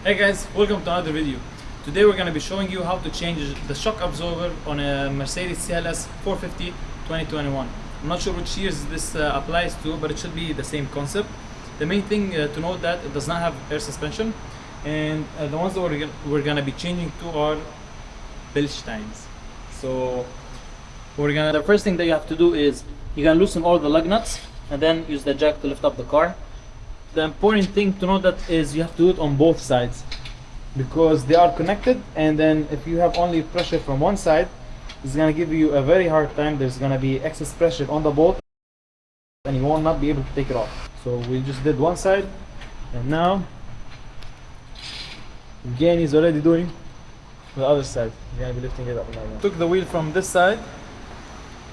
Hey guys, welcome to another video. Today we're going to be showing you how to change the shock absorber on a Mercedes CLS450 2021. I'm not sure which years this applies to, but it should be the same concept. The main thing to note that it does not have air suspension, and the ones that we're going to be changing to are Bilsteins. So the first thing that you have to do is you're going to loosen all the lug nuts and then use the jack to lift up the car. The important thing to know that is you have to do it on both sides because they are connected, and then if you have only pressure from one side, it's going to give you a very hard time. There's going to be excess pressure on the bolt and you will not be able to take it off. So we just did one side, and now again he's already doing the other side. He's going to be lifting it up now. Took the wheel from this side.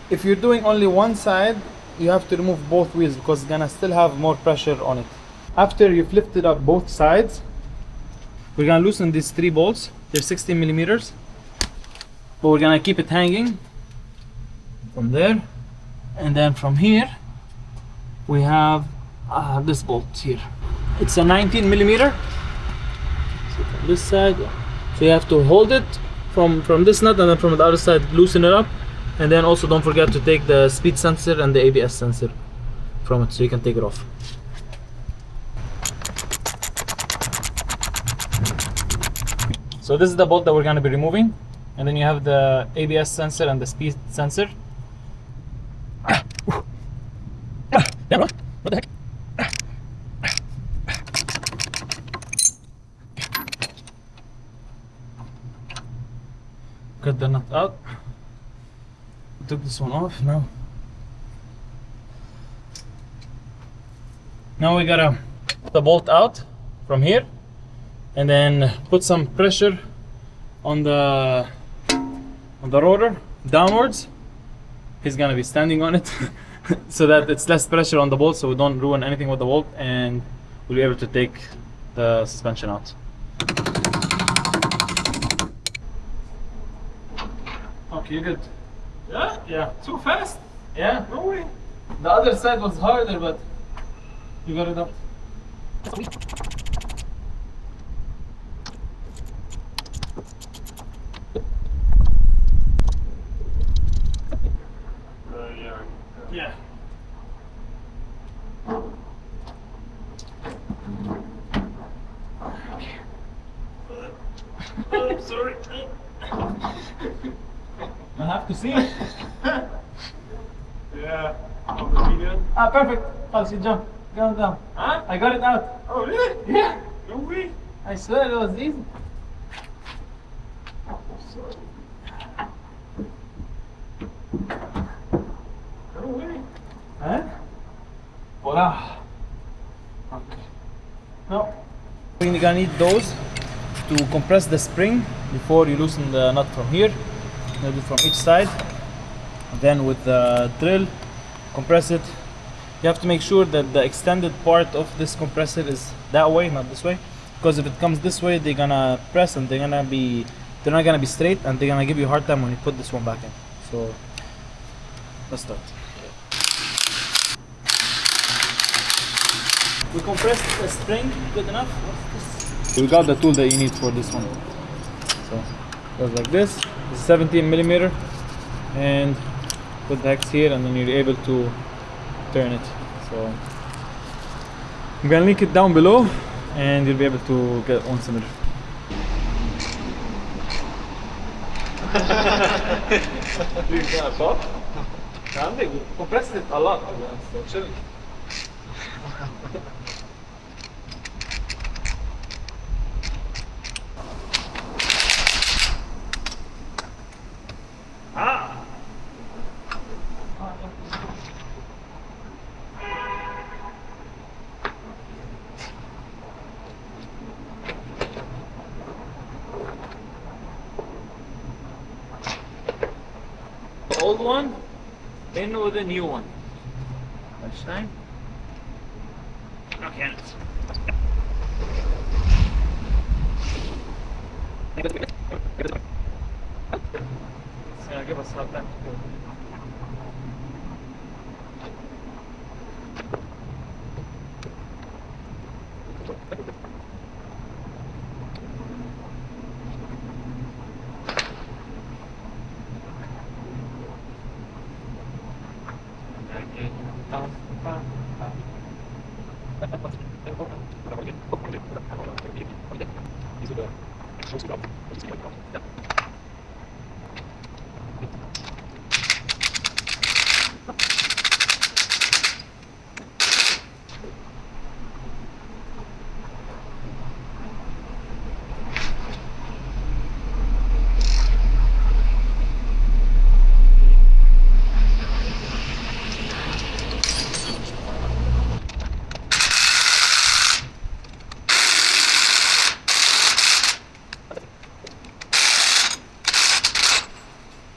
If you're doing only one side, you have to remove both wheels because it's going to still have more pressure on it. After you've lifted up both sides, we're gonna loosen these 3 bolts. They're 16 millimeters, but we're gonna keep it hanging from there, and then from here we have this bolt here. It's a 19 millimeter. So from this side, so you have to hold it from this nut, and then from the other side loosen it up, and then also don't forget to take the speed sensor and the ABS sensor from it so you can take it off. So this is the bolt that we're going to be removing, and then you have the ABS sensor and the speed sensor. What the heck? Cut the nut out. Took this one off. Now we gotta put the bolt out from here, and then put some pressure on the rotor downwards. He's gonna be standing on it so that it's less pressure on the bolt, so we don't ruin anything with the bolt, and we'll be able to take the suspension out. Okay, you're good. Yeah? Yeah. So fast? Yeah? No way. The other side was harder, but you got it up. Yeah. Oh, sorry. I have to see it. Yeah. On the video. Perfect. Falsi, jump. Go down. Huh? I got it out. Oh, really? Yeah. No way. I swear it was easy. Sorry. No way. Huh? Voila. Okay. Now, we're gonna need those to compress the spring before you loosen the nut from here. Do it from each side. And then with the drill, compress it. You have to make sure that the extended part of this compressor is that way, not this way. Because if it comes this way, they're gonna press and they're not gonna be straight, and they're gonna give you a hard time when you put this one back in. So let's start. We compressed the spring good enough. What's this? We got the tool that you need for this one. So it goes like this. It's 17 millimeter, and put the hex here, and then you're able to turn it. So I'm gonna link it down below, and you'll be able to get one similar. You gonna stop? We compressed it a lot. So chill. The old one in with the new one. Next time. Okay. It's gonna give us a hard time to do.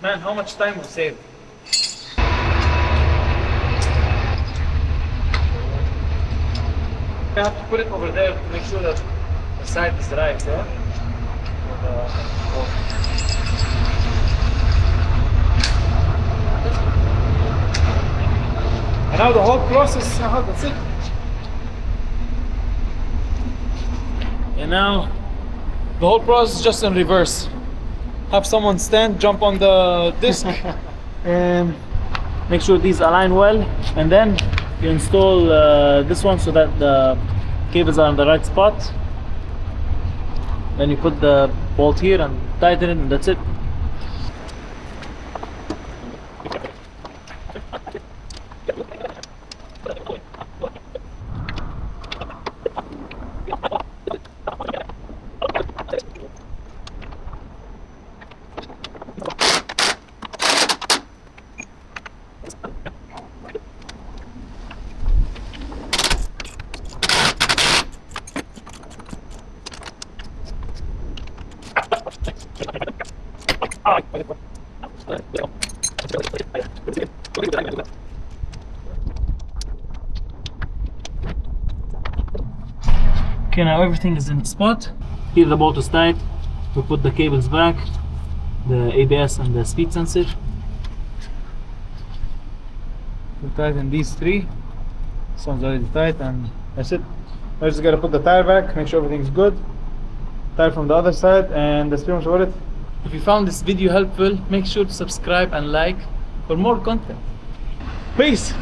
Man, how much time we saved? I have to put it over there to make sure that the side is right, yeah? And now the whole process, that's it. And now the whole process is just in reverse. Have someone stand, jump on the disc, and make sure these align well, and then you install this one so that the cables are in the right spot. Then you put the bolt here and tighten it, and that's it. Okay, now everything is in its spot. Here the bolt is tight. We put the cables back, the ABS and the speed sensor. We tighten these three. This one's already tight, and that's it. I just gotta put the tire back, make sure everything's good. Tire from the other side, and that's pretty much about it. If you found this video helpful, make sure to subscribe and like for more content. Peace!